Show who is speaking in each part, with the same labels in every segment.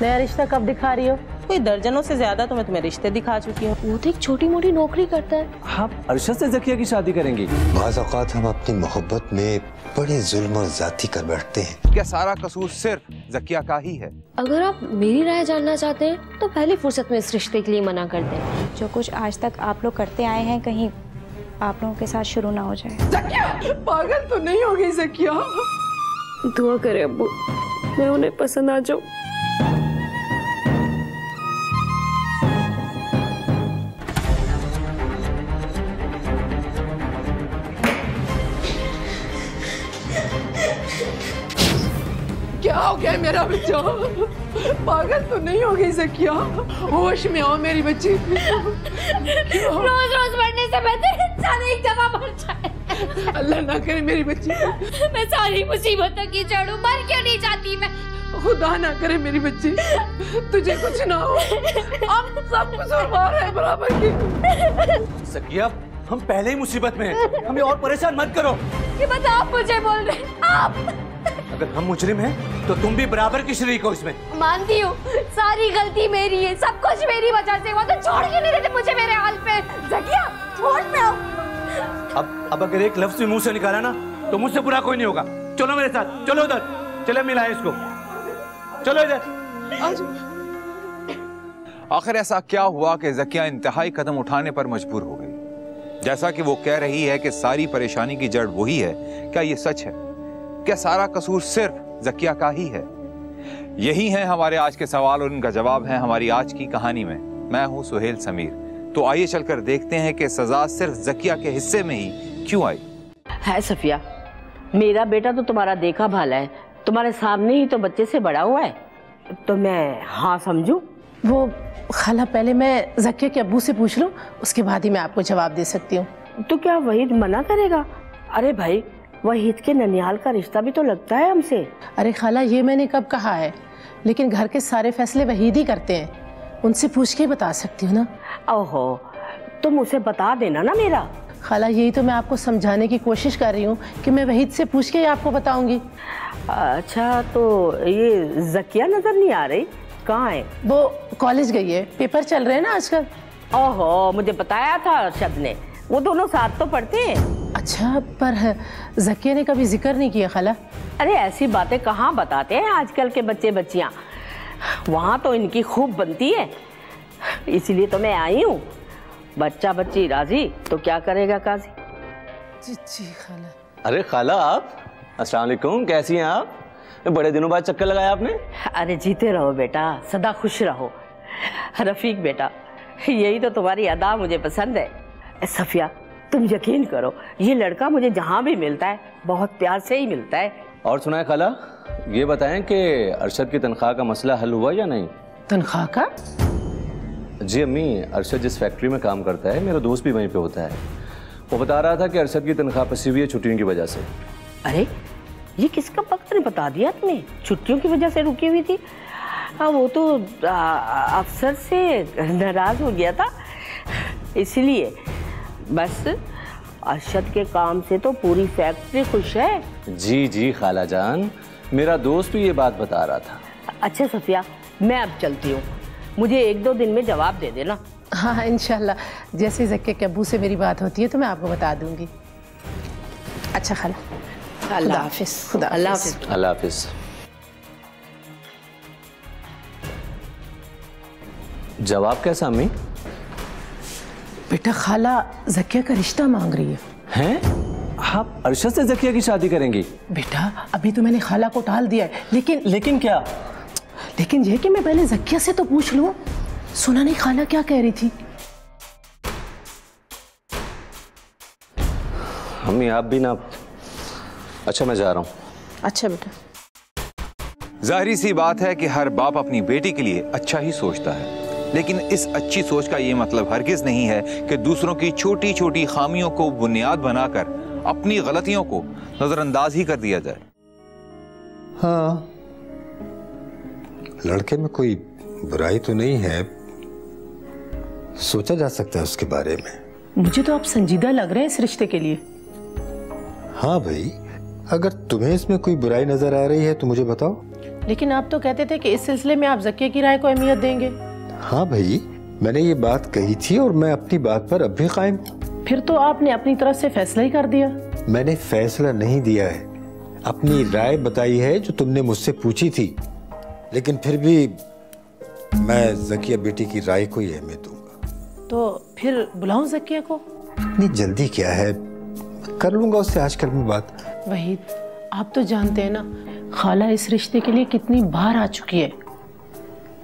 Speaker 1: नया रिश्ता कब दिखा रही हो?
Speaker 2: कोई दर्जनों से ज्यादा तो मैं तुम्हें रिश्ते दिखा चुकी हूँ।
Speaker 1: वो तो एक छोटी मोटी नौकरी करता है।
Speaker 3: आप अरशद से ज़किया की शादी करेंगी?
Speaker 4: बाज़ औक़ात हम अपनी मोहब्बत में बड़े जुल्म और ज़्यादती कर बैठते हैं।
Speaker 5: क्या सारा कसूर सिर्फ ज़किया का ही है?
Speaker 6: अगर आप मेरी राय जानना चाहते हैं तो पहली फुर्सत में इस रिश्ते के लिए मना कर दें।
Speaker 7: जो कुछ आज तक आप लोग करते आए हैं कहीं आप लोगों के साथ शुरू ना हो जाए।
Speaker 1: ज़किया, पागल तो नहीं हो गई ज़किया?
Speaker 6: दुआ करे अब्बू मैं उन्हें पसंद आ जाऊं।
Speaker 1: क्या हो गया मेरा बच्चा? पागल तो नहीं हो गई ज़किया? होश में आओ मेरी बच्ची।
Speaker 6: रोज रोज मरने से बेहतर इंसान एक दफा मर जाए।
Speaker 1: अल्लाह ना करे मेरी बच्ची।
Speaker 6: मैं सारी मुसीबतों की जड़ हूं, मर क्यों नहीं जाती मैं?
Speaker 1: खुदा ना करे मेरी बच्ची, तुझे कुछ ना हो। हम सब कसूरवार हैं बराबर की।
Speaker 3: ज़किया, हम पहले ही मुसीबत में हैं, हमें और परेशान मत करो।
Speaker 6: ये बात आप मुझे बोल रहे हैं? आप?
Speaker 3: अगर हम मुजरिम हैं तो तुम भी बराबर की शरीक हो इसमें।
Speaker 6: मानती हूँ सारी गलती मेरी है, सब कुछ मेरी वजह से हुआ, तो छोड़ के नहीं देते मुझे मेरे हाल पे। ज़किया छोड़ पे आओ।
Speaker 3: अब अगर एक लफ्ज भी मुंह से निकाला ना तो मुझसे बुरा कोई नहीं होगा। चलो मेरे साथ, चलो उधर, चले मिलाएं इसको, चलो इधर।
Speaker 5: आखिर ऐसा क्या हुआ कि ज़किया इंतहाई कदम उठाने पर मजबूर हो गई? जैसा कि वो कह रही है कि सारी परेशानी की जड़ वही है, क्या ये सच है? क्या सारा कसूर सिर्फ ज़किया का ही है? यही है हमारे आज के सवाल और उनका जवाब है हमारी आज की कहानी में। मैं हूं सुहेल समीर। तो आइए चलकर देखते हैं कि सजा सिर्फ ज़किया के हिस्से में ही क्यों आई।
Speaker 8: है सफिया, मेरा बेटा तो तुम्हारा देखा भाला है, तुम्हारे सामने ही तो बच्चे से बड़ा हुआ है, तो मैं हाँ समझूं?
Speaker 1: वो खाला पहले मैं ज़किया के अब्बू से पूछ लूं, उसके बाद ही मैं आपको जवाब दे सकती हूँ।
Speaker 8: तो क्या वहीद मना करेगा? अरे भाई, वहीद के ननिहाल का रिश्ता भी तो लगता है हमसे।
Speaker 1: अरे खाला, ये मैंने कब कहा है? लेकिन घर के सारे फैसले वहीद ही करते हैं, उनसे पूछ के बता सकती हूँ ना।
Speaker 8: ओहो, तुम उसे बता देना ना मेरा।
Speaker 1: खाला, यही तो मैं आपको समझाने की कोशिश कर रही हूँ कि मैं वहीद से पूछ के ही आपको बताऊंगी।
Speaker 8: अच्छा, तो ये ज़किया नजर नहीं आ रही, कहाँ है?
Speaker 1: वो कॉलेज गई है, पेपर चल रहे हैं ना आजकल।
Speaker 8: ओहो, मुझे बताया था अरशद ने, वो दोनों साथ तो पढ़ते हैं।
Speaker 1: अच्छा, पर ज़किया ने कभी जिक्र नहीं किया खाला।
Speaker 8: अरे ऐसी बातें कहाँ बताते हैं आजकल के बच्चे बच्चियाँ, वहाँ तो इनकी खूब बनती है, इसीलिए तो मैं आई हूँ। बच्चा बच्ची राजी तो क्या करेगा काजी।
Speaker 1: जी जी खाला।
Speaker 3: अरे खाला, आप अस्सलाम वालेकुम, कैसी हैं आप? बड़े दिनों बाद चक्कर लगाया आपने।
Speaker 8: अरे जीते रहो बेटा, सदा खुश रहो। रफीक बेटा, यही तो तुम्हारी अदा मुझे पसंद है। सफिया, तुम यकीन करो, ये लड़का मुझे जहाँ भी मिलता है बहुत प्यार से ही मिलता है।
Speaker 3: और सुनाए खाला, ये बताएं कि अरशद की तनख्वाह का मसला हल हुआ या नहीं?
Speaker 1: तनख्वाह का?
Speaker 3: जी अम्मी, अरशद जिस फैक्ट्री में काम करता है, मेरा दोस्त भी वहीं पे होता है, वो बता रहा था कि अरशद की तनख्वाह फंसी हुई है छुट्टियों की वजह से।
Speaker 8: अरे ये किसका वक्त ने बता दिया तुम्हें? छुट्टियों की वजह से रुकी हुई थी? हाँ, वो तो अफसर से नाराज हो गया था, इसलिए। बस अरशद के काम से तो पूरी फैक्ट्री खुश है।
Speaker 3: जी जी खाला जान, मेरा दोस्त भी ये बात बता रहा था।
Speaker 8: अच्छा सफिया, मैं अब चलती हूँ, मुझे 1-2 दिन में जवाब दे देना।
Speaker 1: हाँ इंशाल्लाह, जैसे ज़किया के अब्बू से मेरी बात होती है तो मैं आपको बता दूंगी। अच्छा खाला, अल्लाह हाफिज़। खुदा
Speaker 8: अल्लाह हाफिज़।
Speaker 3: अल्लाह हाफिज़। जवाब कैसा अम्मी?
Speaker 1: बेटा, खाला ज़किया का रिश्ता मांग रही है।
Speaker 3: हैं? आप अरशद से ज़किया की शादी करेंगी?
Speaker 1: बेटा, अभी तो मैंने खाला को टाल दिया है, लेकिन
Speaker 3: क्या?
Speaker 1: लेकिन यह कि मैं पहले ज़किया से तो पूछ लूं। सुना नहीं खाला क्या कह रही थी?
Speaker 3: अम्मी आप भी ना। अच्छा मैं जा रहा हूँ।
Speaker 1: अच्छा बेटा।
Speaker 5: जाहिर सी बात है कि हर बाप अपनी बेटी के लिए अच्छा ही सोचता है, लेकिन इस अच्छी सोच का ये मतलब हरगिज नहीं है कि दूसरों की छोटी छोटी खामियों को बुनियाद बनाकर अपनी गलतियों को नजरअंदाज ही कर दिया जाए।
Speaker 4: हाँ, लड़के में कोई बुराई तो नहीं है, सोचा जा सकता है उसके बारे में।
Speaker 1: मुझे तो आप संजीदा लग रहे हैं इस रिश्ते के लिए।
Speaker 4: हाँ भाई, अगर तुम्हें इसमें कोई बुराई नजर आ रही है तो मुझे बताओ।
Speaker 1: लेकिन आप तो कहते थे कि इस सिलसिले में आप ज़किया की राय को अहमियत देंगे।
Speaker 4: हाँ भाई, मैंने ये बात कही थी और मैं अपनी बात पर अब भी कायम हूं।
Speaker 1: फिर तो आपने अपनी तरफ से फैसला ही कर दिया।
Speaker 4: मैंने फैसला नहीं दिया है, अपनी राय बताई है जो तुमने मुझसे पूछी थी, लेकिन फिर भी मैं ज़किया बेटी की राय को ही अहमियत दूंगा।
Speaker 1: तो फिर बुलाऊं ज़किया को?
Speaker 4: इतनी जल्दी क्या है, कर लूंगा उससे आजकल में बात।
Speaker 1: वहीद, आप तो जानते हैं ना खाला इस रिश्ते के लिए कितनी बार आ चुकी है,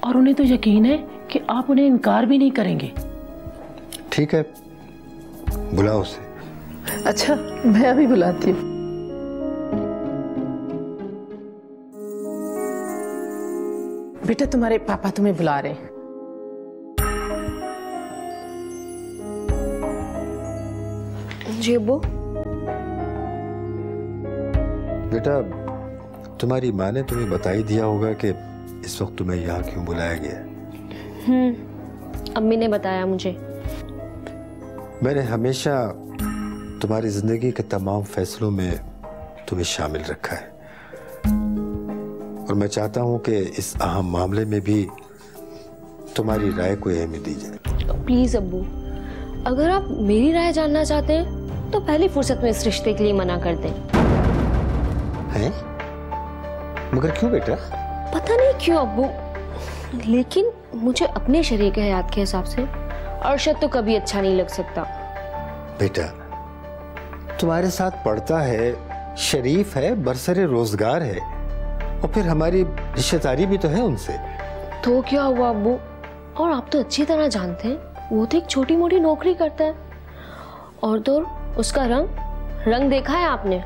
Speaker 1: और उन्हें तो यकीन है कि आप उन्हें इनकार भी नहीं करेंगे।
Speaker 4: ठीक है, बुलाओ उसे।
Speaker 1: अच्छा, मैं अभी बुलाती हूँ। बेटा, तुम्हारे पापा तुम्हें बुला रहे हैं।
Speaker 6: जी अब्बू।
Speaker 4: बेटा, तुम्हारी माँ ने तुम्हें बता ही दिया होगा कि इस वक्त तुम्हें यहाँ क्यों बुलाया गया है।
Speaker 6: अम्मी ने बताया मुझे।
Speaker 4: मैंने हमेशा तुम्हारी जिंदगी के तमाम फैसलों में तुम्हें शामिल रखा है, और मैं चाहता हूं कि इस अहम मामले में भी तुम्हारी राय को अहमियत दी जाए।
Speaker 6: प्लीज अब्बू, अगर आप मेरी राय जानना चाहते हैं तो पहली फुर्सत में इस रिश्ते के लिए मना कर दें।
Speaker 4: हैं? मगर क्यों बेटा?
Speaker 6: पता नहीं क्यों अब्बू, लेकिन मुझे अपने शरीक हयात के हिसाब से अरशद तो कभी अच्छा नहीं लग सकता।
Speaker 4: बेटा, तुम्हारे साथ पढ़ता है, शरीफ है, बरसरे रोजगार है, और फिर हमारी रिश्तेदारी भी तो है उनसे।
Speaker 6: तो क्या हुआ अब्बू? और आप तो अच्छी तरह जानते हैं वो तो एक छोटी मोटी नौकरी करता है, और तो उसका रंग देखा है आपने?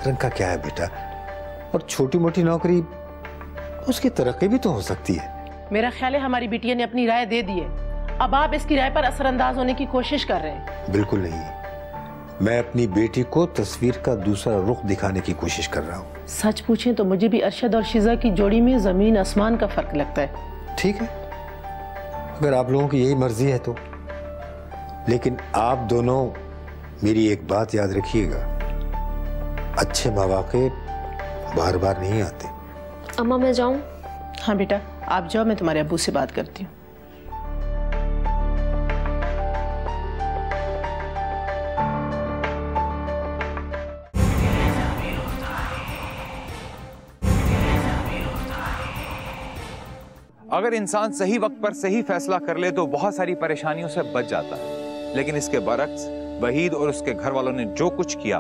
Speaker 4: रंग का क्या है बेटा, और छोटी मोटी नौकरी, उसकी तरक्की भी तो हो सकती है।
Speaker 1: मेरा ख्याल है हमारी बिटिया ने अपनी राय दे दी है, अब आप इसकी राय पर असरअंदाज होने की कोशिश कर रहे हैं।
Speaker 4: बिल्कुल नहीं, मैं अपनी बेटी को तस्वीर का दूसरा रुख दिखाने की कोशिश कर रहा हूँ।
Speaker 1: सच पूछें तो मुझे भी अरशद और शिजा की जोड़ी में जमीन आसमान का फर्क लगता है।
Speaker 4: ठीक है, अगर आप लोगों की यही मर्जी है तो, लेकिन आप दोनों मेरी एक बात याद रखिएगा, अच्छे मौके बार बार नहीं आते।
Speaker 6: अम्मा मैं जाऊं?
Speaker 1: हाँ बेटा, आप जाओ, मैं तुम्हारे अब्बू से बात करती हूँ।
Speaker 5: अगर इंसान सही वक्त पर सही फैसला कर ले तो बहुत सारी परेशानियों से बच जाता है, लेकिन इसके बरक्स वहीद और उसके घर वालों ने जो कुछ किया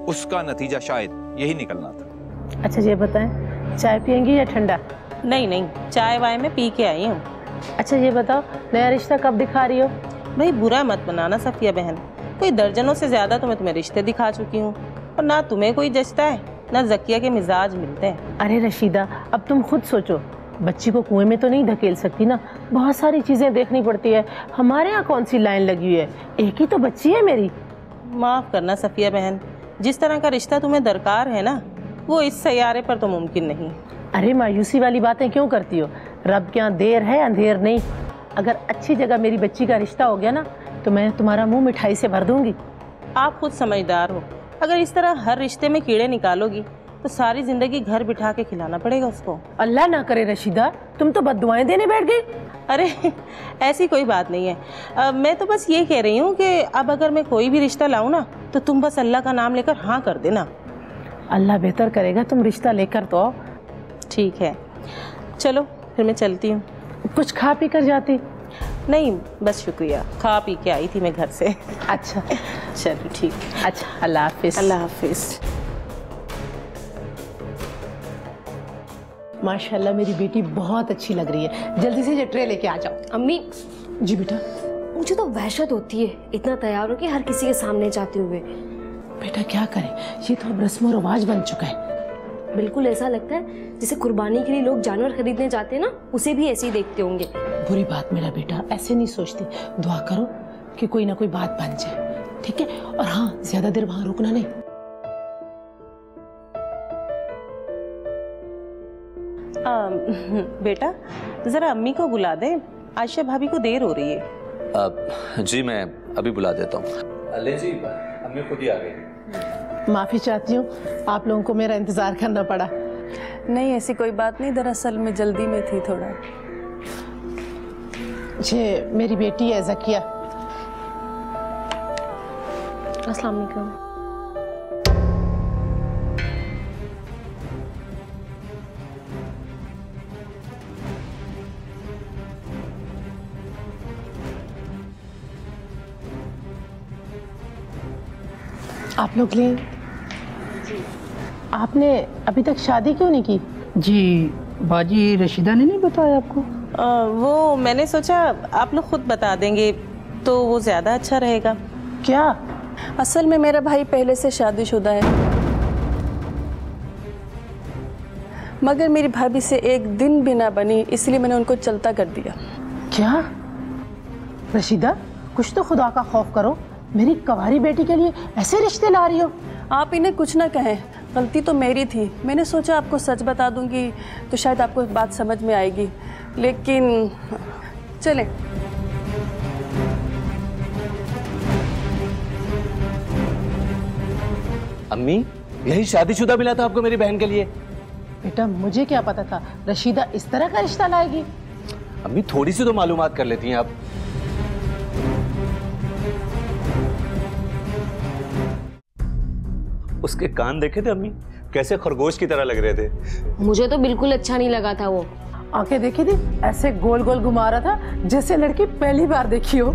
Speaker 5: उसका नतीजा शायद यही निकलना था।
Speaker 1: अच्छा ये बताएं, चाय पियेंगी या ठंडा?
Speaker 2: नहीं नहीं, चाय वाय में पी के आई हूँ।
Speaker 1: अच्छा ये बताओ, नया रिश्ता कब दिखा रही हो?
Speaker 2: भाई बुरा मत बनाना सफिया बहन, कोई दर्जनों से ज्यादा तो मैं तुम्हें रिश्ते दिखा चुकी हूँ, और ना तुम्हें कोई जचता है ना ज़किया के मिजाज मिलते हैं।
Speaker 1: अरे रशीदा, अब तुम खुद सोचो, बच्ची को कुएं में तो नहीं धकेल सकती ना, बहुत सारी चीजें देखनी पड़ती है। हमारे यहाँ कौन सी लाइन लगी हुई है, एक ही तो बच्ची है मेरी।
Speaker 2: माफ करना सफिया बहन, जिस तरह का रिश्ता तुम्हें दरकार है ना, वो इस सैयारे पर तो मुमकिन नहीं।
Speaker 1: अरे मायूसी वाली बातें क्यों करती हो, रब के यहाँ देर है अंधेर नहीं। अगर अच्छी जगह मेरी बच्ची का रिश्ता हो गया ना, तो मैं तुम्हारा मुंह मिठाई से भर दूंगी।
Speaker 2: आप खुद समझदार हो, अगर इस तरह हर रिश्ते में कीड़े निकालोगी तो सारी जिंदगी घर बिठा के खिलाना पड़ेगा उसको।
Speaker 1: अल्लाह ना करे रशीदा, तुम तो बद्दुआएं देने बैठ गई।
Speaker 2: अरे ऐसी कोई बात नहीं है, मैं तो बस ये कह रही हूँ कि अब अगर मैं कोई भी रिश्ता लाऊं ना, तो तुम बस अल्लाह का नाम लेकर हाँ कर देना।
Speaker 1: अल्लाह बेहतर करेगा, तुम रिश्ता लेकर तो आओ।
Speaker 2: ठीक है, चलो फिर मैं चलती हूँ।
Speaker 1: कुछ खा पी कर जाती?
Speaker 2: नहीं बस शुक्रिया, खा पी के आई थी मैं घर से।
Speaker 1: अच्छा
Speaker 2: चलो ठीक।
Speaker 1: अच्छा, अल्लाह हाफिज।
Speaker 2: अल्लाह हाफिज।
Speaker 1: माशाल्लाह मेरी बेटी बहुत अच्छी लग रही है, जल्दी से ये ट्रे लेके आ जाओ।
Speaker 6: अम्मी।
Speaker 1: जी बेटा।
Speaker 6: मुझे तो वहशत होती है इतना तैयार हो के हर किसी के सामने जाते हुए।
Speaker 1: बेटा क्या करें, ये तो अब रस्म और रिवाज बन चुका है।
Speaker 6: बिल्कुल ऐसा लगता है जैसे कुर्बानी के लिए लोग जानवर खरीदने जाते हैं ना, उसे भी ऐसे ही देखते होंगे।
Speaker 1: बुरी बात मेरा बेटा, ऐसे नहीं सोचती। दुआ करो कि कोई ना कोई बात बन जाए, ठीक है? और हाँ, ज्यादा देर वहां रुकना नहीं।
Speaker 2: बेटा जरा अम्मी को बुला दे, आयशा भाभी को देर हो रही है।
Speaker 3: जी मैं अभी बुला देता हूँ। ले जी, अम्मी खुद ही आ गई।
Speaker 1: माफी चाहती हूँ, आप लोगों को मेरा इंतजार करना पड़ा।
Speaker 9: नहीं ऐसी कोई बात नहीं, दरअसल मैं जल्दी में थी थोड़ा।
Speaker 1: ये मेरी बेटी है ज़किया।
Speaker 6: अस्सलाम वालेकुम।
Speaker 1: आप लोग ले, आपने अभी तक शादी क्यों नहीं की?
Speaker 10: जी बाजी रशीदा ने नहीं बताया आपको?
Speaker 2: वो मैंने सोचा आप लोग खुद बता देंगे तो वो ज़्यादा अच्छा रहेगा।
Speaker 1: क्या?
Speaker 9: असल में मेरा भाई पहले से शादीशुदा है, मगर मेरी भाभी से एक दिन भी ना बनी, इसलिए मैंने उनको चलता कर दिया।
Speaker 1: क्या? रशीदा, कुछ तो खुदा का खौफ करो। मेरी कवारी बेटी के लिए ऐसे रिश्ते ला रही हो?
Speaker 9: आप इन्हें कुछ ना कहें, गलती तो मेरी थी। मैंने सोचा आपको सच बता दूंगी तो शायद आपको एक बात समझ में आएगी, लेकिन चलें।
Speaker 3: अम्मी, यही शादीशुदा मिला था आपको मेरी बहन के लिए?
Speaker 1: बेटा मुझे क्या पता था रशीदा इस तरह का रिश्ता लाएगी।
Speaker 3: अम्मी थोड़ी सी तो मालूमात कर लेती हैं आप। उसके कान देखे थे अम्मी, कैसे खरगोश की तरह लग रहे थे।
Speaker 6: मुझे तो बिल्कुल अच्छा नहीं लगा था वो।
Speaker 1: आंखें देखी थी, ऐसे गोल गोल घुमा रहा था जैसे लड़की पहली बार देखी हो।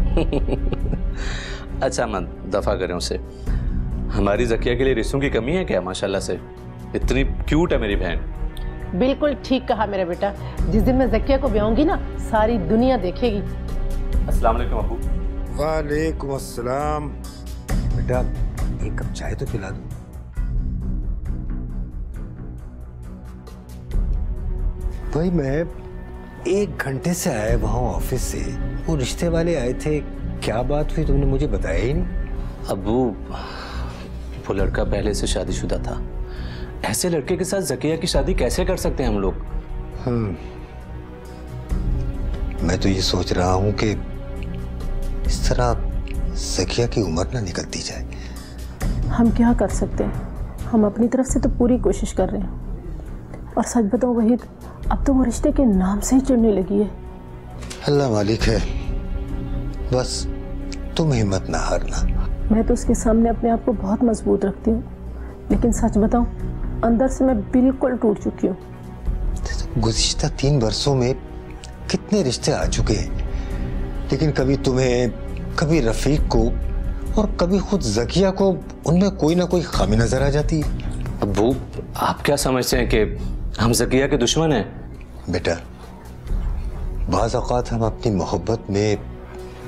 Speaker 3: अच्छा मत दफा करें उसे। हमारी ज़किया के लिए रिश्तों की कमी है क्या? माशाल्लाह से इतनी क्यूट है मेरी बहन।
Speaker 1: बिल्कुल ठीक कहा मेरा बेटा। जिस दिन मैं ज़किया को ब्याहूंगी ना, सारी दुनिया देखेगी।
Speaker 3: अस्सलाम वालेकुम अबू।
Speaker 4: वालेकुम अस्सलाम। बेटा एक कप चाय तो पिला दो। भाई मैं 1 घंटे से आया वहाँ ऑफिस से, वो रिश्ते वाले आए थे, क्या बात हुई तुमने मुझे बताया ही नहीं।
Speaker 3: अबू वो लड़का पहले से शादीशुदा था, ऐसे लड़के के साथ ज़किया की शादी कैसे कर सकते हैं हम लोग?
Speaker 4: मैं तो ये सोच रहा हूँ कि इस तरह ज़किया की उम्र ना निकलती जाए।
Speaker 1: हम क्या कर सकते हैं, हम अपनी तरफ से तो पूरी कोशिश कर रहे हैं। और सच बताऊं वहीद, अब तो वो रिश्ते के नाम से ही चिढ़ने लगी है।
Speaker 4: अल्लाह मालिक है, बस तुम हिम्मत ना हारना।
Speaker 1: मैं तो उसके सामने अपने आप को बहुत मजबूत रखती हूँ, लेकिन सच बताऊं अंदर से मैं बिल्कुल टूट चुकी हूँ।
Speaker 4: गुज़िश्ता 3 वर्षों में कितने रिश्ते आ चुके हैं, लेकिन कभी तुम्हें, कभी रफीक को और कभी खुद ज़किया को उनमें कोई ना कोई खामी नजर आ जाती है।
Speaker 3: अबू आप क्या समझते हैं कि हम ज़किया के दुश्मन हैं?
Speaker 4: बेटा बाज़ औक़ात हम अपनी मोहब्बत में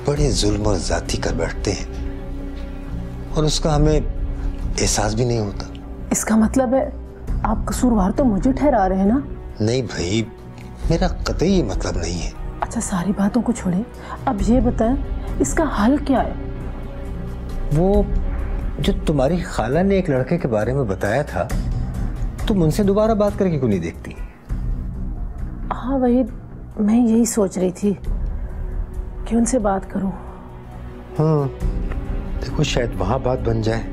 Speaker 4: बड़े जुल्म और ज़्यादती कर बैठते हैं और उसका हमें एहसास भी नहीं होता।
Speaker 1: इसका मतलब है आप कसूरवार तो मुझे ठहरा रहे हैं ना?
Speaker 4: नहीं भाई, मेरा कतई ये मतलब नहीं है।
Speaker 1: अच्छा सारी बातों को छोड़े, अब ये बताएं इसका हल क्या है?
Speaker 4: वो जो तुम्हारी खाला ने एक लड़के के बारे में बताया था, तुम उनसे दोबारा बात करके क्यों नहीं देखती?
Speaker 1: हाँ वही मैं यही सोच रही थी कि उनसे बात करूं।
Speaker 4: हाँ देखो शायद वहां बात बन जाए।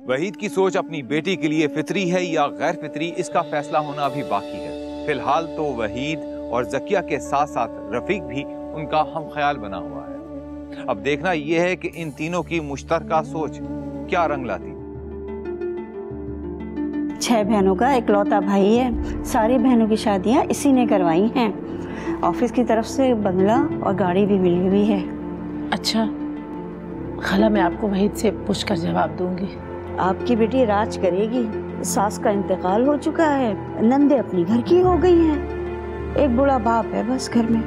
Speaker 5: वहीद की सोच अपनी बेटी के लिए फितरी है या गैर फितरी, इसका फैसला होना अभी बाकी है। फिलहाल तो वहीद और ज़किया के साथ साथ रफीक भी उनका हम ख्याल बना हुआ है। अब देखना यह है कि इन तीनों की मुश्तरका सोच क्या रंग लाती।
Speaker 7: 6 बहनों का इकलौता भाई है, सारी बहनों की शादियां इसी ने करवाई हैं। ऑफिस की तरफ से बंगला और गाड़ी भी मिली हुई है।
Speaker 1: अच्छा खाला, मैं आपको वहीद से पूछकर जवाब दूंगी।
Speaker 7: आपकी बेटी राज करेगी, सास का इंतकाल हो चुका है, नंदे अपनी घर की हो गई हैं, एक बूढ़ा बाप है बस घर में।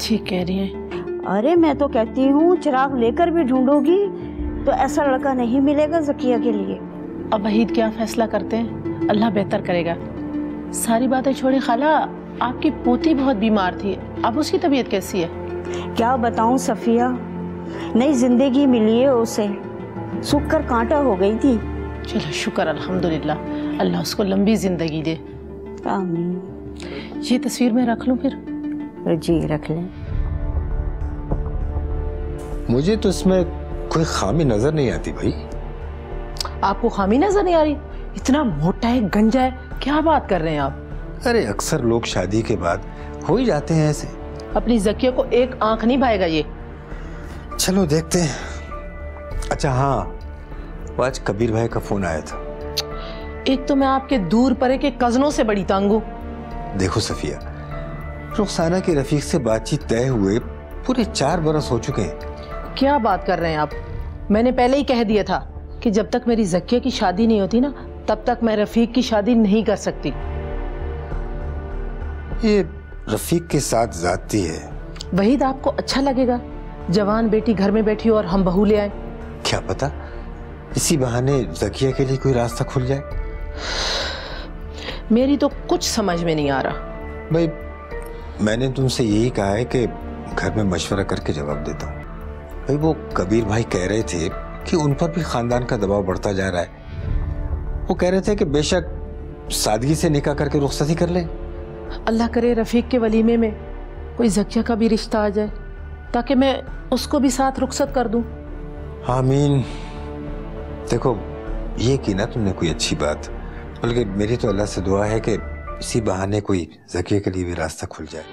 Speaker 1: ठीक कह रही हैं।
Speaker 7: अरे मैं तो कहती हूँ चिराग लेकर भी ढूंढोगी तो ऐसा लड़का नहीं मिलेगा ज़किया के लिए।
Speaker 1: अब वहीद क्या फैसला करते हैं अल्लाह बेहतर करेगा। सारी बातें छोड़े खाला, आपकी पोती बहुत बीमार थी, अब उसकी तबीयत कैसी है?
Speaker 7: क्या बताऊं सफिया, नई जिंदगी मिली है उसे, सूख कर कांटा हो गई थी।
Speaker 1: चलो शुक्र अल्हम्दुलिल्लाह, अल्लाह उसको लंबी जिंदगी दे।
Speaker 7: आमीन।
Speaker 1: ये तस्वीर में रख लूं फिर?
Speaker 7: जी रख लें।
Speaker 4: मुझे तो इसमें कोई खामी नजर नहीं आती भाई।
Speaker 1: आपको खामी नजर नहीं आ रही? इतना मोटा है, गंजा है, क्या बात कर रहे हैं आप?
Speaker 4: अरे अक्सर लोग शादी के बाद हो ही जाते हैं ऐसे।
Speaker 1: अपनी ज़किया को एक आंख नहीं भाएगा ये।
Speaker 4: चलो देखते हैं। अच्छा हाँ, वो आज कबीर भाई का फोन आया था।
Speaker 1: एक तो मैं आपके दूर परे के कजनों से बड़ी तंग हूँ।
Speaker 4: देखो सफिया, रुखसाना के रफीक से बातचीत तय हुए पूरे 4 बरस हो चुके हैं।
Speaker 1: क्या बात कर रहे हैं आप? मैंने पहले ही कह दिया था कि जब तक मेरी ज़किया की शादी नहीं होती ना, तब तक मैं रफीक की शादी नहीं कर सकती।
Speaker 4: ये रफीक के साथ जाती है।
Speaker 1: वहीद, आपको अच्छा लगेगा जवान बेटी घर में बैठी हो और हम बहू ले आए?
Speaker 4: क्या पता इसी बहाने ज़किया के लिए कोई रास्ता खुल जाए।
Speaker 1: मेरी तो कुछ समझ में नहीं आ रहा।
Speaker 4: भाई मैंने तुमसे यही कहा है कि घर में मशवरा करके जवाब देता हूँ। भाई वो कबीर भाई कह रहे थे कि उन पर भी खानदान का दबाव बढ़ता जा रहा है। वो कह रहे थे कि बेशक सादगी से निकाह करके रुखसती कर लें।
Speaker 1: अल्लाह करे रफीक के वलीमे में कोई ज़किया का भी रिश्ता आ जाए ताकि मैं उसको भी साथ रुखसत कर दूं।
Speaker 4: आमीन। देखो ये की ना तुमने कोई अच्छी बात, बल्कि मेरी तो अल्लाह से दुआ है कि इसी बहाने कोई ज़किया के लिए भी रास्ता खुल जाए।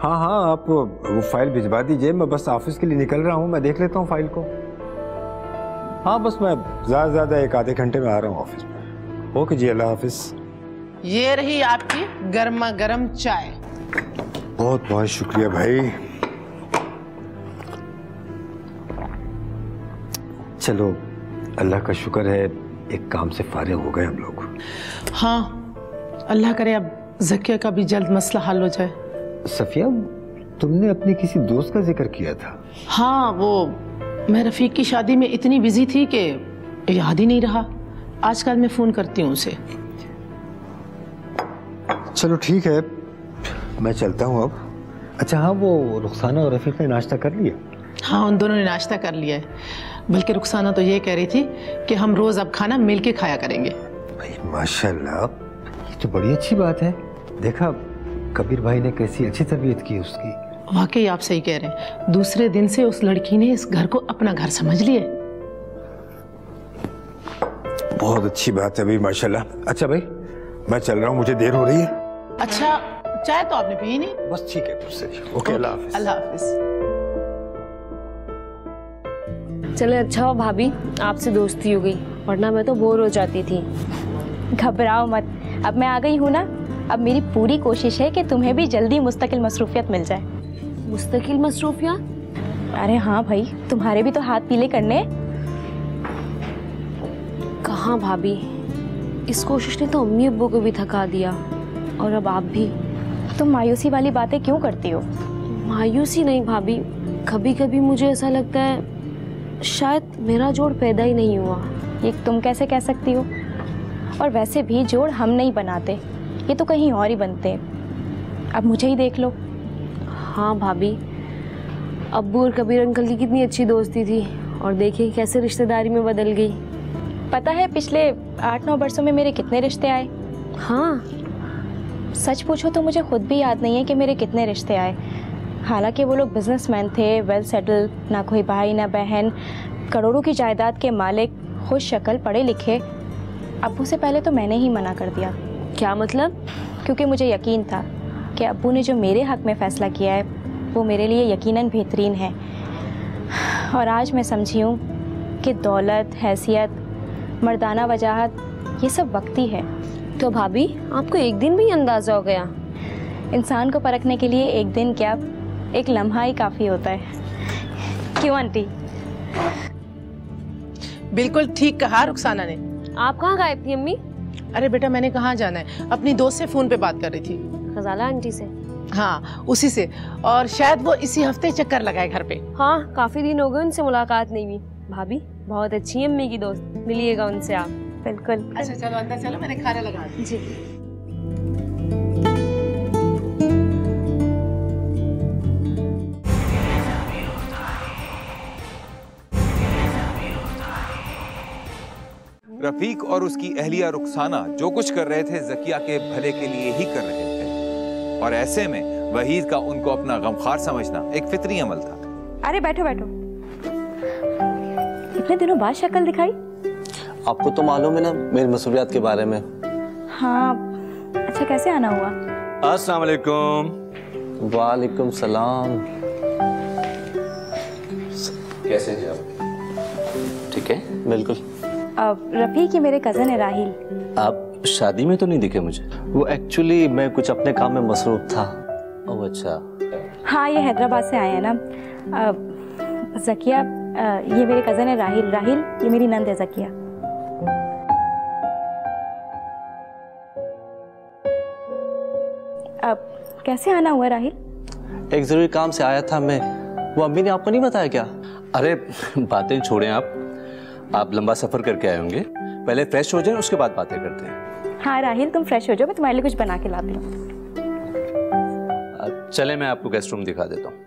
Speaker 4: हाँ हाँ, आप वो फाइल भिजवा दीजिए। मैं बस ऑफिस के लिए निकल रहा हूँ, मैं देख लेता हूँ फाइल को। हाँ बस मैं ज़्यादा से ज़्यादा 1 आधे घंटे में आ रहा हूँ ऑफिस में। ओके जी, अल्लाह हाफिज।
Speaker 1: ये रही आपकी गर्मा गर्म चाय।
Speaker 4: बहुत बहुत शुक्रिया भाई। चलो अल्लाह का शुक्र है एक काम से फारिग हो गए हम लोग।
Speaker 1: हाँ, अल्लाह करे अब ज़किया का भी जल्द मसला हल हो जाए।
Speaker 4: सफिया, तुमने अपने किसी दोस्त का जिक्र किया था।
Speaker 1: हाँ, वो मैं रफीक की शादी में इतनी बिजी थी कि याद ही नहीं रहा। आजकल मैं फोन करती हूँ उसे।
Speaker 4: चलो ठीक है, मैं चलता हूँ अब। अच्छा हाँ, वो रुखसाना और रफीक ने नाश्ता कर लिया?
Speaker 1: हाँ, उन दोनों ने नाश्ता कर लिया है। बल्कि रुखसाना तो ये कह रही थी कि हम रोज अब खाना मिल के खाया करेंगे।
Speaker 4: भाई माशाल्लाह, ये तो बड़ी अच्छी बात है। देखा कबीर भाई ने कैसी अच्छी तरबियत की उसकी।
Speaker 1: वाकई आप सही कह रहे हैं। दूसरे दिन से उस लड़की ने इस घर को अपना घर समझ लिया।
Speaker 4: बहुत अच्छी बात है भाई, माशाल्लाह। अच्छा भाई मैं चल रहा हूँ, मुझे देर हो रही है।
Speaker 1: अच्छा, चाय तो आपने पी नहीं?
Speaker 4: बस ठीक है फिर। ओके, अल्लाह हाफिज।
Speaker 1: अल्लाह हाफिज।
Speaker 6: चले अच्छा हो भाभी, आपसे दोस्ती हो गई, वरना मैं तो बोर हो जाती थी।
Speaker 11: घबराओ मत, अब मैं आ गई हूँ ना। अब मेरी पूरी कोशिश है कि तुम्हें भी जल्दी मुस्तकिल मसरूफियत मिल जाए।
Speaker 6: मुस्तकिल मसरूफियत?
Speaker 11: अरे हाँ भाई, तुम्हारे भी तो हाथ पीले करने।
Speaker 6: कहाँ भाभी, इस कोशिश ने तो अम्मी अब्बू को भी थका दिया, और अब आप भी।
Speaker 11: तुम मायूसी वाली बातें क्यों करती हो?
Speaker 6: मायूसी नहीं भाभी, कभी कभी मुझे ऐसा लगता है शायद मेरा जोड़ पैदा ही नहीं हुआ।
Speaker 11: ये तुम कैसे कह सकती हो? और वैसे भी जोड़ हम नहीं बनाते, ये तो कहीं और ही बनते हैं। अब मुझे ही देख लो।
Speaker 6: हाँ भाभी, अब्बू और कबीर अंकल की कितनी अच्छी दोस्ती थी, और देखिए कैसे रिश्तेदारी में बदल गई।
Speaker 11: पता है पिछले 8-9 वर्षों में मेरे कितने रिश्ते आए?
Speaker 6: हाँ,
Speaker 11: सच पूछो तो मुझे खुद भी याद नहीं है कि मेरे कितने रिश्ते आए। हालांकि वो लोग बिजनेसमैन थे, वेल सेटल, ना कोई भाई ना बहन, करोड़ों की जायदाद के मालिक, खुश शक्ल, पढ़े लिखे। अब्बू से पहले तो मैंने ही मना कर दिया।
Speaker 6: क्या मतलब?
Speaker 11: क्योंकि मुझे यकीन था कि अब्बू ने जो मेरे हक़ में फ़ैसला किया है वो मेरे लिए यकीनन बेहतरीन है। और आज मैं समझी हूँ कि दौलत, हैसियत, मर्दाना वजाहत ये सब वक्ती है।
Speaker 6: तो भाभी आपको एक दिन भी अंदाज़ा हो गया?
Speaker 11: इंसान को परखने के लिए एक दिन क्या, एक लम्हा ही काफ़ी होता है। क्यों आंटी?
Speaker 1: बिल्कुल ठीक कहा रुखसाना ने।
Speaker 6: आप कहाँ गायब थी अम्मी?
Speaker 1: अरे बेटा, मैंने कहाँ जाना है, अपनी दोस्त से फोन पे बात कर रही थी।
Speaker 6: खजाला आंटी से?
Speaker 1: हाँ, उसी से। और शायद वो इसी हफ्ते चक्कर लगाए घर पे।
Speaker 6: हाँ, काफी दिन हो गए उनसे मुलाकात नहीं हुई। भाभी बहुत अच्छी है अम्मी की दोस्त, मिलिएगा उनसे आप।
Speaker 11: बिल्कुल।
Speaker 1: अच्छा चलो अंदर चलो, मैंने खाना लगा दिया।
Speaker 6: जी।
Speaker 5: रफीक और उसकी अहलिया रुखसाना जो कुछ कर रहे थे जकिया के भले के लिए ही कर रहे थे, और ऐसे में वहीद का उनको अपना गमखार समझना एक फितरी अमल था।
Speaker 11: अरे बैठो बैठो, इतने दिनों बाद शक्ल दिखाई।
Speaker 12: आपको तो मालूम है ना मेरी मसूलियात के बारे में।
Speaker 11: हाँ, अच्छा कैसे आना हुआ?
Speaker 3: अस्सलाम वालेकुम।
Speaker 12: वालेकुम सलाम।
Speaker 3: कैसे हैं आप? ठीक है?
Speaker 12: बिल्कुल।
Speaker 11: रफीक ये मेरे कज़न है राहिल।
Speaker 3: आप शादी में तो नहीं दिखे मुझे।
Speaker 12: वो एक्चुअली मैं कुछ अपने काम में मसरूफ था।
Speaker 3: ओह अच्छा।
Speaker 11: हाँ, ये हैदराबाद से आए हैं ना। जकिया ये मेरे कज़न है राहिल। राहिल ये मेरी नंद है जकिया। अब कैसे आना हुआ राहिल?
Speaker 12: एक जरूरी काम से आया था मैं। वो अम्मी ने आपको नहीं बताया क्या?
Speaker 3: अरे बातें छोड़ें आप लंबा सफर करके आए होंगे, पहले फ्रेश हो जाएं उसके बाद बातें करते हैं।
Speaker 11: हाँ राहिल, तुम फ्रेश हो जाओ, मैं तुम्हारे लिए कुछ बना के लाती हूँ।
Speaker 3: चले मैं आपको गेस्ट रूम दिखा देता हूँ।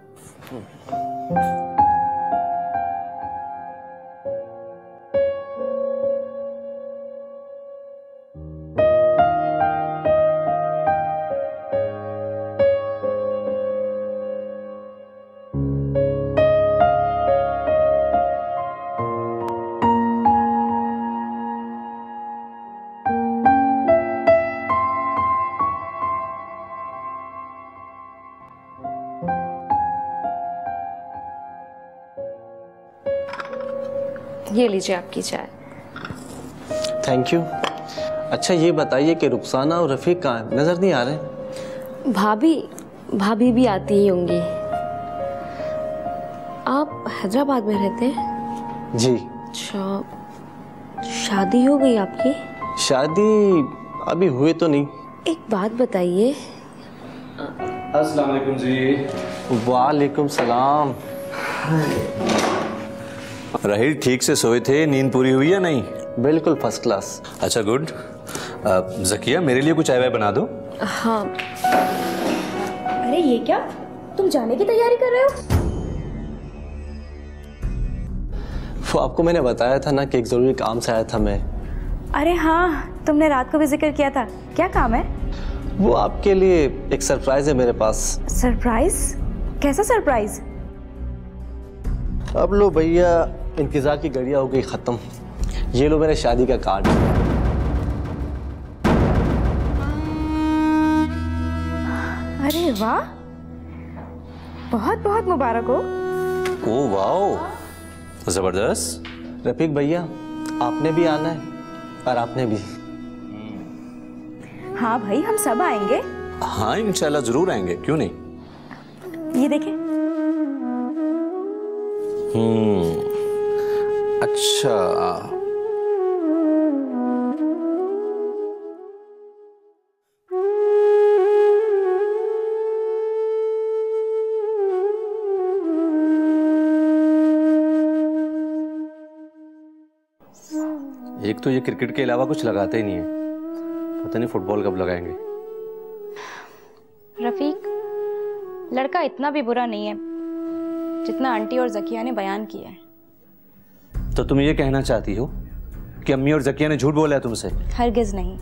Speaker 11: ये लीजिए आपकी चाय।
Speaker 12: Thank you. अच्छा ये बताइए कि रुखसाना और रफीक कहाँ हैं? नजर नहीं आ रहे।
Speaker 6: भाभी भी आती ही होंगी। आप हैदराबाद में रहते हैं?
Speaker 12: जी।
Speaker 6: अच्छा, शादी हो गई आपकी?
Speaker 12: शादी अभी हुए तो नहीं।
Speaker 6: एक बात बताइए।
Speaker 3: अस्सलाम वालेकुम जी।
Speaker 12: वालेकुम सलाम।
Speaker 3: राहिल ठीक से सोए थे? नींद पूरी हुई या नहीं?
Speaker 12: बिल्कुल फर्स्ट क्लास।
Speaker 3: अच्छा गुड। जकिया मेरे लिए कुछ चाय वाय बना दो।
Speaker 6: हाँ।
Speaker 11: अरे ये क्या, तुम जाने की तैयारी कर रहे हो?
Speaker 12: वो आपको मैंने बताया था ना कि एक जरूरी काम से आया था मैं।
Speaker 11: अरे हाँ, तुमने रात को भी जिक्र किया था। क्या काम है?
Speaker 12: वो आपके लिए एक सरप्राइज है मेरे पास।
Speaker 11: सरप्राइज? कैसा सरप्राइज?
Speaker 12: अब लो भैया, इंतजार की घड़ियां हो गई खत्म। ये लो मेरे शादी का कार्ड।
Speaker 11: अरे वाह, बहुत बहुत मुबारक हो।
Speaker 3: ओह वाह, जबरदस्त।
Speaker 12: रफीक भैया आपने भी आना है और आपने भी।
Speaker 11: हाँ भाई, हम सब आएंगे।
Speaker 3: हाँ इंशाल्लाह जरूर आएंगे, क्यों नहीं।
Speaker 11: ये देखें।
Speaker 3: अच्छा एक तो ये क्रिकेट के अलावा कुछ लगाते ही नहीं है, पता नहीं फुटबॉल कब लगाएंगे।
Speaker 11: रफीक, लड़का इतना भी बुरा नहीं है जितना आंटी और जकिया ने बयान किया है।
Speaker 3: तो तुम ये कहना चाहती हो कि अम्मी और जकिया ने झूठ बोला है तुमसे?
Speaker 11: हरगिज नहीं,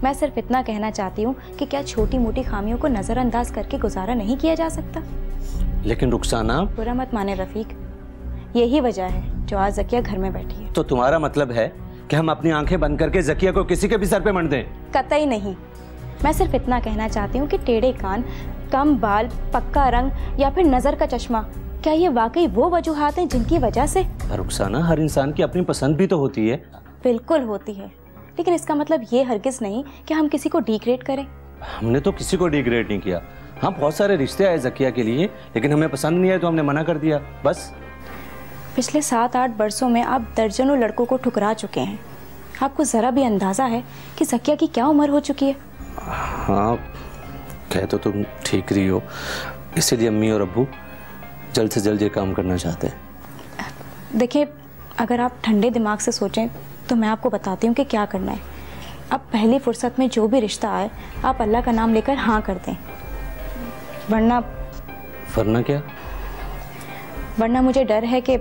Speaker 11: मैं सिर्फ इतना कहना चाहती हूँ कि क्या छोटी मोटी खामियों को नजरअंदाज करके गुजारा नहीं किया जा सकता।
Speaker 3: लेकिन रुखसाना,
Speaker 11: बुरा मत माने रफीक, यही वजह है जो आज जकिया घर में बैठी है।
Speaker 3: तो तुम्हारा मतलब है कि हम अपनी आंखें बंद करके जकिया को किसी के भी सर पे मंड दें?
Speaker 11: कतई नहीं, मैं सिर्फ इतना कहना चाहती हूँ कि टेढ़े कान, कम बाल, पक्का रंग या फिर नजर का चश्मा, क्या ये वाकई वो वजूहात हैं जिनकी वजह से?
Speaker 3: रुखसाना, हर इंसान की अपनी पसंद भी तो होती है।
Speaker 11: बिल्कुल होती है, लेकिन इसका मतलब ये हरगिज नहीं कि हम किसी को डिग्रेड करें।
Speaker 3: हमने तो किसी को डिग्रेड नहीं किया। हाँ, बहुत सारे रिश्ते आए जकिया के लिए, लेकिन हमें पसंद नहीं आए तो हमने मना कर दिया, बस।
Speaker 11: पिछले 7-8 बरसों में आप दर्जनों लड़कों को ठुकरा चुके हैं। आपको जरा भी अंदाजा है कि जकिया की क्या उम्र हो चुकी है?
Speaker 3: हाँ, कह तो तुम ठीक रही हो, इसीलिए अम्मी और अब्बू जल्द से जल्द ये काम करना चाहते हैं।
Speaker 11: देखिए, अगर आप ठंडे दिमाग से सोचें तो मैं आपको बताती हूँ कि क्या करना है। अब पहली फुर्सत में जो भी रिश्ता आए, आप अल्लाह का नाम लेकर हाँ कर दें,
Speaker 3: वरना क्या?
Speaker 11: वरना मुझे डर है कि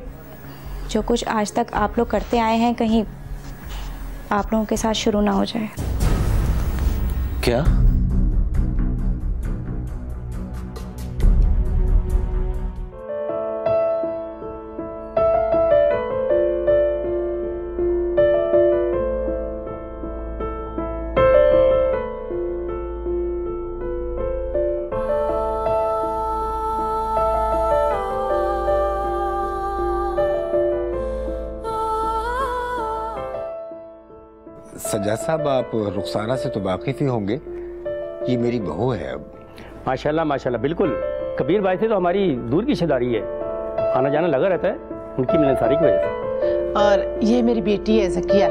Speaker 11: जो कुछ आज तक आप लोग करते आए हैं, कहीं आप लोगों के साथ शुरू ना हो जाए।
Speaker 12: क्या?
Speaker 4: सज्जाद साहब, आप रुखसाना से तो वाकिफ ही होंगे, ये मेरी बहू है। अब
Speaker 13: माशाल्लाह माशाल्लाह, बिल्कुल। कबीर भाई से तो हमारी दूर की रिश्तेदारी है, आना जाना लगा रहता है उनकी मिलनसारी की वजह से।
Speaker 1: और ये मेरी बेटी है ज़किया।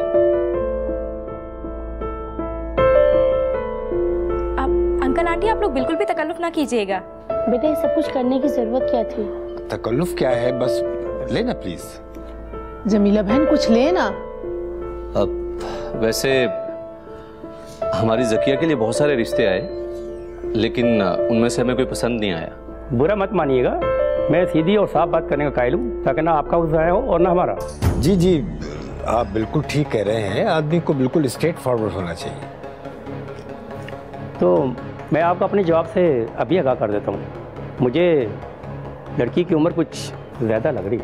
Speaker 11: अंकल आंटी, आप लोग बिल्कुल भी तकल्लुफ ना कीजिएगा।
Speaker 6: बेटे, ये सब कुछ करने की जरूरत क्या थी?
Speaker 4: तकल्लुफ क्या है, बस लेना प्लीज।
Speaker 1: जमीला बहन कुछ लेना।
Speaker 3: अब वैसे हमारी ज़किया के लिए बहुत सारे रिश्ते आए, लेकिन उनमें से हमें कोई पसंद नहीं आया।
Speaker 13: बुरा मत मानिएगा, मैं सीधी और साफ बात करने का कायल हूँ, ताकि ना आपका गुस्सा हो और ना हमारा।
Speaker 4: जी जी, आप बिल्कुल ठीक कह रहे हैं, आदमी को बिल्कुल स्ट्रेट फॉरवर्ड होना चाहिए।
Speaker 13: तो मैं आपको अपने जवाब से अभी आगाह कर देता हूँ, मुझे लड़की की उम्र कुछ ज़्यादा लग रही है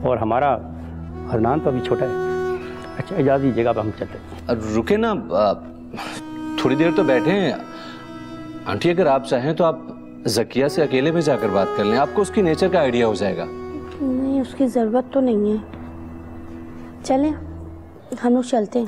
Speaker 13: और हमारा अरनान तो अभी छोटा है। अच्छा, इजाज़त दीजिएगा, अब हम चलते हैं।
Speaker 3: रुके ना, थोड़ी देर तो बैठे हैं। आंटी, अगर आप चाहें तो आप ज़किया से अकेले में जाकर बात कर लें, आपको उसकी नेचर का आइडिया हो जाएगा।
Speaker 6: नहीं, उसकी ज़रूरत तो नहीं है। चलें, हम लोग चलते हैं।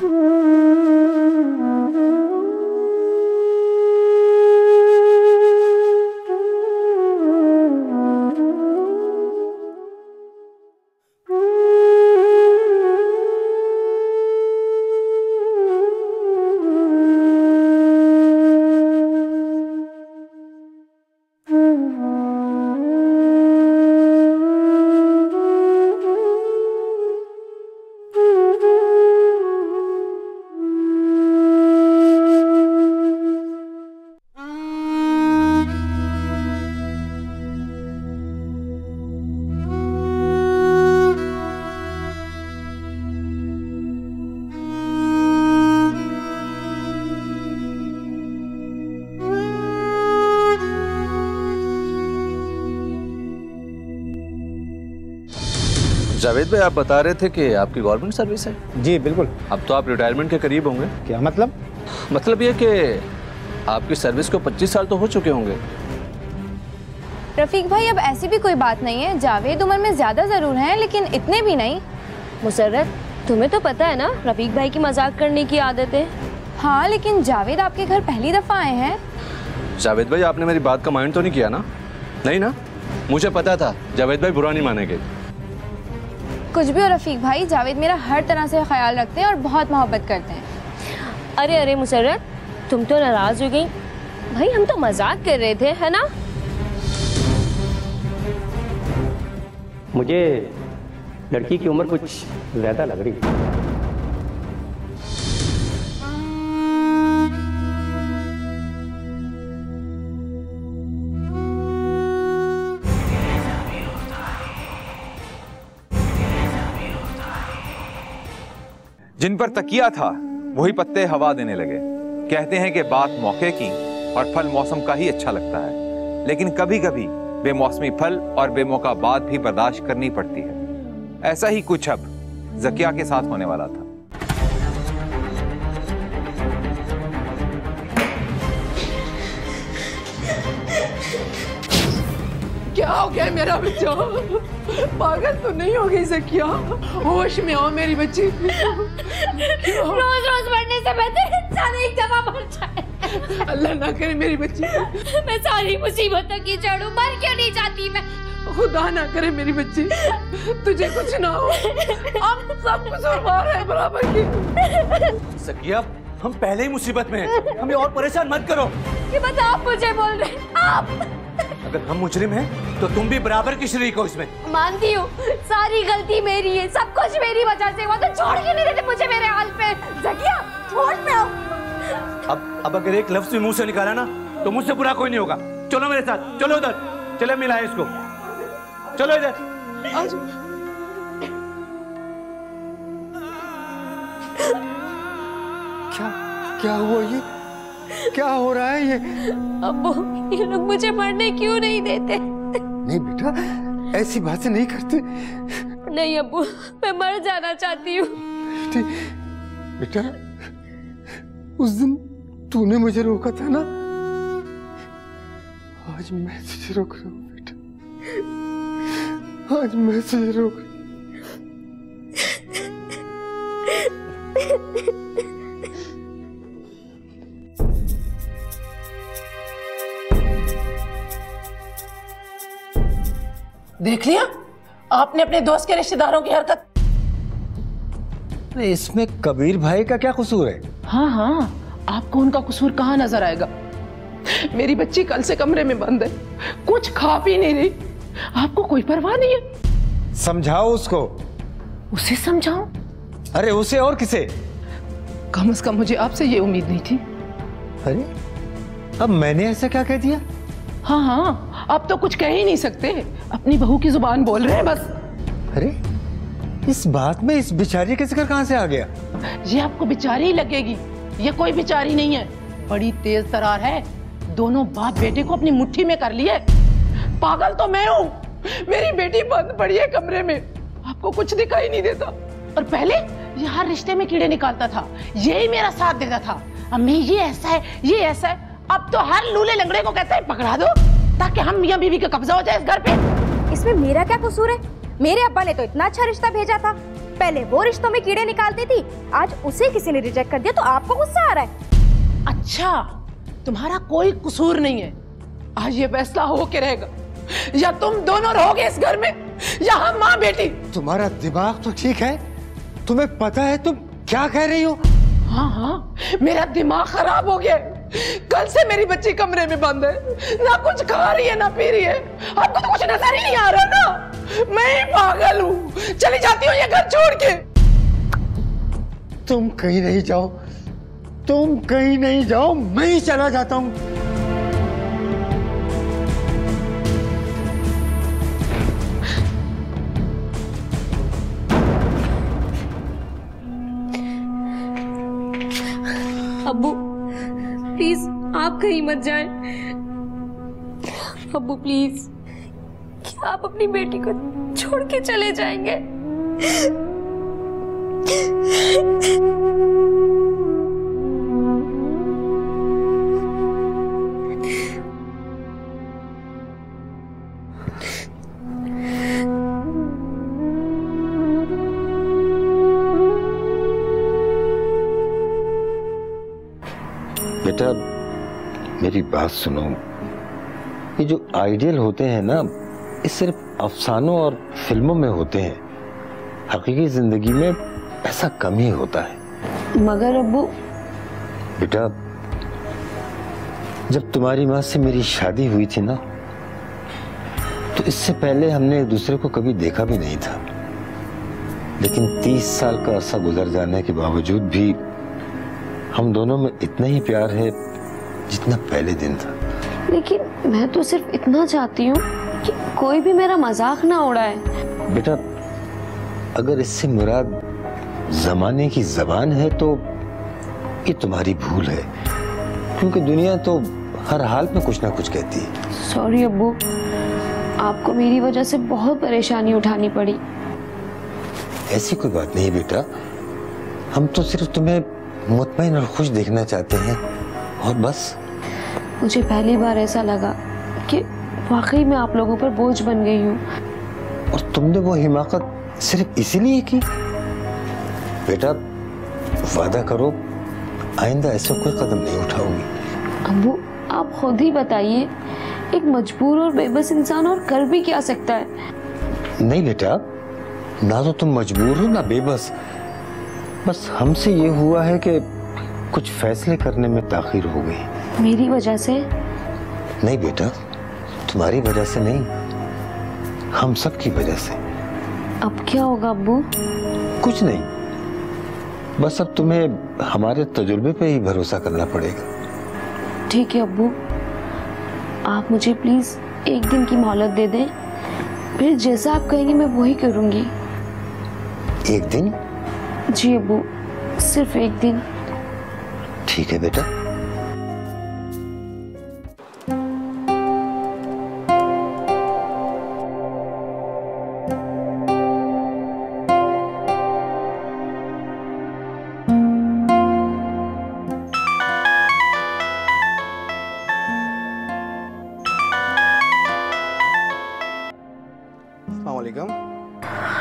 Speaker 3: जावेद भाई, आप बता रहे थे कि आपकी गवर्नमेंट सर्विस है।
Speaker 4: जी बिल्कुल।
Speaker 3: अब तो आप रिटायरमेंट के करीब होंगे।
Speaker 4: क्या मतलब?
Speaker 3: मतलब ये कि आपकी सर्विस को 25 साल तो हो चुके होंगे।
Speaker 11: रफीक भाई, अब ऐसी भी कोई बात नहीं है। जावेद उम्र में ज्यादा जरूर हैं, लेकिन इतने भी नहीं।
Speaker 6: मुसर्रत, तुम्हें तो पता है ना रफीक भाई की मजाक करने की आदत है।
Speaker 11: हाँ, लेकिन जावेद आपके घर पहली दफा आए हैं।
Speaker 3: जावेद भाई, आपने मेरी बात का माइंड तो नहीं किया ना? नहीं ना? मुझे पता था जावेद भाई बुरा नहीं मानेंगे।
Speaker 11: कुछ भी हो रफीक भाई, जावेद मेरा हर तरह से ख्याल रखते हैं और बहुत मोहब्बत करते हैं।
Speaker 6: अरे अरे मुसर्रत, तुम तो नाराज हो गई। भाई, हम तो मजाक कर रहे थे, है ना?
Speaker 13: मुझे लड़की की उम्र कुछ ज़्यादा लग रही है।
Speaker 5: जिन पर तकिया था वही पत्ते हवा देने लगे। कहते हैं कि बात मौके की और फल मौसम का ही अच्छा लगता है, लेकिन कभी कभी बेमौसमी फल और बेमौका बात भी बर्दाश्त करनी पड़ती है। ऐसा ही कुछ अब ज़किया के साथ होने वाला था।
Speaker 1: क्या हो गया मेरा बच्चा? पागल तो नहीं हो गई ज़किया? होश में हो मेरी बच्ची।
Speaker 6: रोज रोज मरने से बेहतर इंसान एक दफा मर जाए।
Speaker 1: अल्लाह ना करे मेरी बच्ची।
Speaker 6: मैं सारी मुसीबतों की जड़ हूं, मर क्यों नहीं जाती मैं?
Speaker 1: खुदा ना करे मेरी बच्ची, तुझे कुछ ना हो। हम सब कसूरवार हैं बराबर की।
Speaker 3: ज़किया, हम पहले ही मुसीबत में हैं, हमें और परेशान मत करो।
Speaker 6: ये बात आप मुझे बोल रहे हैं? आप?
Speaker 3: अगर हम मुजरिम हैं तो तुम भी बराबर की शरीक हो इसमें।
Speaker 6: मानती हूँ, सारी गलती मेरी है, सब कुछ मेरी वजह से हुआ। तो छोड़ के नहीं देते मुझे मेरे हाल पे। ज़किया, छोड़ पे आओ।
Speaker 3: अब अगर एक लफ्ज भी मुंह से निकाला ना तो मुझसे बुरा कोई नहीं होगा। चलो मेरे साथ, चलो उधर, चले मिलाए इसको। चलो इधर।
Speaker 4: क्या हुआ ये? क्या हो रहा है ये?
Speaker 6: अब्बू, ये लोग मुझे मरने क्यों नहीं देते?
Speaker 4: नहीं बेटा, ऐसी बातें नहीं करते।
Speaker 6: नहीं अब्बू, मैं मर जाना चाहती हूँ।
Speaker 4: बेटा, उस दिन तूने मुझे रोका था ना, आज मैं तुझे रोक रहा हूँ बेटा, आज मैं तुझे रोक रहा हूँ।
Speaker 1: देख लिया आपने अपने दोस्त के रिश्तेदारों की हरकत।
Speaker 4: इसमें कबीर भाई का क्या कसूर है?
Speaker 1: हाँ हाँ, आपको उनका कसूर कहाँ नजर आएगा? मेरी बच्ची कल से कमरे में बंद है, कुछ खा पी नहीं रही, आपको कोई परवाह नहीं है?
Speaker 4: समझाओ उसको।
Speaker 1: उसे समझाओ?
Speaker 4: अरे उसे और किसे?
Speaker 1: कम से कम मुझे आपसे ये उम्मीद नहीं थी।
Speaker 4: अरे अब मैंने ऐसा क्या कह दिया?
Speaker 1: हाँ हाँ, अब तो कुछ कह ही नहीं सकते, अपनी बहू की जुबान बोल रहे हैं बस।
Speaker 4: अरे इस बात में इस बिचारी का जिक्र कहां से आ गया?
Speaker 1: ये आपको बिचारी ही लगेगी, ये कोई बिचारी नहीं है, बड़ी तेज तरार है, दोनों बाप बेटे को अपनी मुट्ठी में कर लिए। पागल तो मैं हूँ, मेरी बेटी बंद पड़ी है कमरे में, आपको कुछ दिखाई नहीं देता। और पहले ये हर रिश्ते में कीड़े निकालता था, यही मेरा साथ देता था। अम्मी ये ऐसा है, ये ऐसा है, अब तो हर लूले लंगड़े को कहता है पकड़ा दो ताकि हम मियां बीवी का कब्जा हो जाए इस घर पे।
Speaker 11: इसमें मेरा क्या कसूर है? मेरे अब्बा ने तो इतना अच्छा रिश्ता भेजा था, पहले वो रिश्तों में कीड़े निकालती थी, आज उसे किसी ने रिजेक्ट कर दिया तो आपको गुस्सा आ रहा है?
Speaker 1: अच्छा, तुम्हारा कोई कसूर नहीं है, आज ये फैसला हो के रहेगा, या तुम दोनों रहोगे इस घर में या हम माँ बेटी।
Speaker 4: तुम्हारा दिमाग तो ठीक है? तुम्हें पता है तुम क्या कह रही हो?
Speaker 1: हाँ हाँ, मेरा दिमाग खराब हो गया, कल से मेरी बच्ची कमरे में बंद है, ना कुछ खा रही है ना पी रही है, आपको तो कुछ नजर ही नहीं आ रहा ना, मैं ही पागल हूँ, चली जाती हूँ ये घर छोड़ के।
Speaker 4: तुम कहीं नहीं जाओ, तुम कहीं नहीं जाओ, मैं ही चला जाता हूँ।
Speaker 6: अब्बू प्लीज आप कहीं मत जाएं। अब्बू प्लीज, क्या आप अपनी बेटी को छोड़ के चले जाएंगे?
Speaker 4: बेटा मेरी बात सुनो, ये जो आइडियल होते हैं ना, ये सिर्फ अफसानों और फिल्मों में होते हैं, हकीकी जिंदगी में ऐसा कम ही होता है।
Speaker 6: मगर अब्बू।
Speaker 4: बेटा जब तुम्हारी माँ से मेरी शादी हुई थी ना, तो इससे पहले हमने एक दूसरे को कभी देखा भी नहीं था, लेकिन 30 साल का अरसा गुजर जाने के बावजूद भी हम दोनों में इतना ही प्यार है जितना पहले दिन था।
Speaker 6: लेकिन मैं तो सिर्फ इतना चाहती हूँ कि कोई भी मेरा मजाक ना उड़ाए।
Speaker 4: बेटा अगर इससे मुराद जमाने की जबान है तो ये तुम्हारी भूल है, क्योंकि दुनिया तो हर हाल में कुछ ना कुछ कहती है।
Speaker 6: सॉरी अब्बू, आपको मेरी वजह से बहुत परेशानी उठानी पड़ी।
Speaker 4: ऐसी कोई बात नहीं बेटा, हम तो सिर्फ तुम्हें मुतमईन और खुश देखना चाहते हैं और बस।
Speaker 6: मुझे पहली बार ऐसा लगा कि वाकई में आप लोगों पर बोझ बन गई हूँ।
Speaker 4: और तुमने वो हिमाकत सिर्फ इसीलिए की? बेटा वादा करो आइंदा ऐसा कोई कदम नहीं उठाओगी।
Speaker 6: अब्बू आप खुद ही बताइए, एक मजबूर और बेबस इंसान और कर भी क्या सकता है?
Speaker 4: नहीं बेटा, ना तो तुम मजबूर हो ना बेबस, बस हमसे ये हुआ है कि कुछ फैसले करने में ताखीर हो गई।
Speaker 6: मेरी वजह से?
Speaker 4: नहीं बेटा, तुम्हारी वजह से नहीं, हम सब की वजह से।
Speaker 6: अब क्या होगा अब्बू?
Speaker 4: कुछ नहीं, बस अब तुम्हें हमारे तजुर्बे पे ही भरोसा करना पड़ेगा।
Speaker 6: ठीक है अब्बू, आप मुझे प्लीज एक दिन की मोहलत दे दें, फिर जैसा आप कहेंगे मैं वही करूंगी।
Speaker 4: एक दिन?
Speaker 6: जी अब्बू, सिर्फ एक दिन।
Speaker 4: ठीक है बेटा।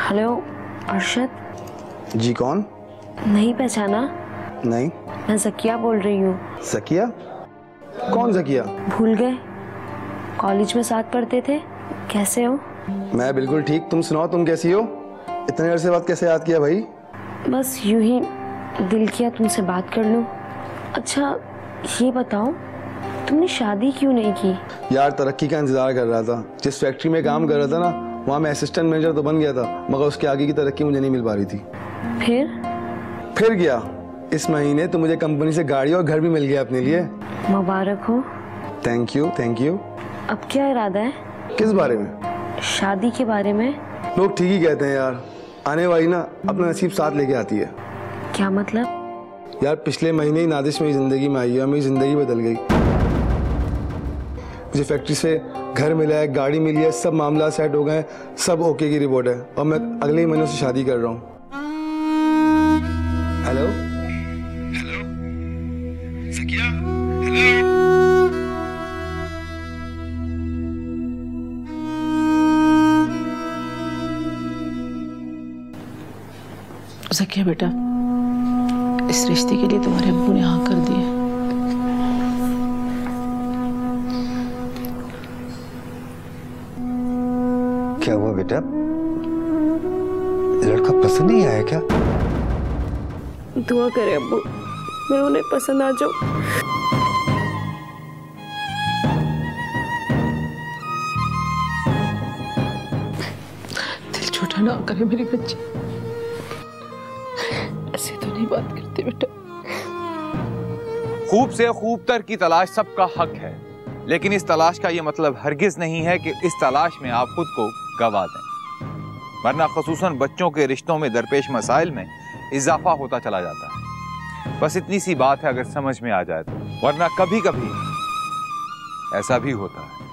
Speaker 6: हेलो अरशद।
Speaker 14: जी कौन?
Speaker 6: नहीं पहचाना?
Speaker 14: नहीं।
Speaker 6: मैं ज़किया बोल रही हूँ।
Speaker 14: ज़किया? कौन ज़किया?
Speaker 6: भूल गए? कॉलेज में साथ पढ़ते थे। कैसे हो?
Speaker 14: मैं बिल्कुल ठीक, तुम सुनाओ, तुम कैसी हो? इतने अरसे बाद कैसे याद किया भाई?
Speaker 6: बस यूं ही दिल किया तुमसे बात कर लूँ। अच्छा ये बताओ, तुमने शादी क्यों नहीं की?
Speaker 14: यार तरक्की का इंतजार कर रहा था। जिस फैक्ट्री में काम कर रहा था ना, वहाँ मैं असिस्टेंट मैनेजर तो बन गया था, मगर उसके आगे की तरक्की मुझे नहीं मिल पा रही थी।
Speaker 6: फिर
Speaker 14: गया इस महीने तो मुझे कंपनी से गाड़ी और घर भी मिल गया अपने लिए।
Speaker 6: मुबारक हो।
Speaker 14: Thank you thank you.
Speaker 6: अब क्या इरादा है?
Speaker 14: किस बारे में?
Speaker 6: शादी के बारे में।
Speaker 14: लोग ठीक ही कहते हैं यार, आने वाली ना अपना नसीब साथ लेके आती है।
Speaker 6: क्या मतलब?
Speaker 14: यार पिछले महीने ही नादिश मेरी जिंदगी में आई है, मेरी जिंदगी बदल गई। मुझे फैक्ट्री से घर मिला है, गाड़ी मिली है, सब मामला सेट हो गए, सब ओके की रिपोर्ट है और मैं अगले ही महीने से शादी कर रहा हूँ। Hello hello Zakia, hello.
Speaker 1: Zakia बेटा, इस रिश्ते के लिए तुम्हारे अब्बू ने हाँ कर दी है।
Speaker 4: क्या हुआ बेटा? लड़का पसंद नहीं आया क्या?
Speaker 6: दुआ करे अब्बू, मैं उन्हें पसंद आ जाऊं।
Speaker 1: दिल छोटा ना करे मेरी बच्ची, ऐसे तो नहीं बात करते बेटा।
Speaker 5: खूब से खूब तर की तलाश सबका हक है, लेकिन इस तलाश का यह मतलब हरगिज नहीं है कि इस तलाश में आप खुद को गवा दें, वरना खसूसन बच्चों के रिश्तों में दरपेश मसाइल में इजाफा होता चला जाता है। बस इतनी सी बात है अगर समझ में आ जाए तो, वरना कभी कभी ऐसा भी होता है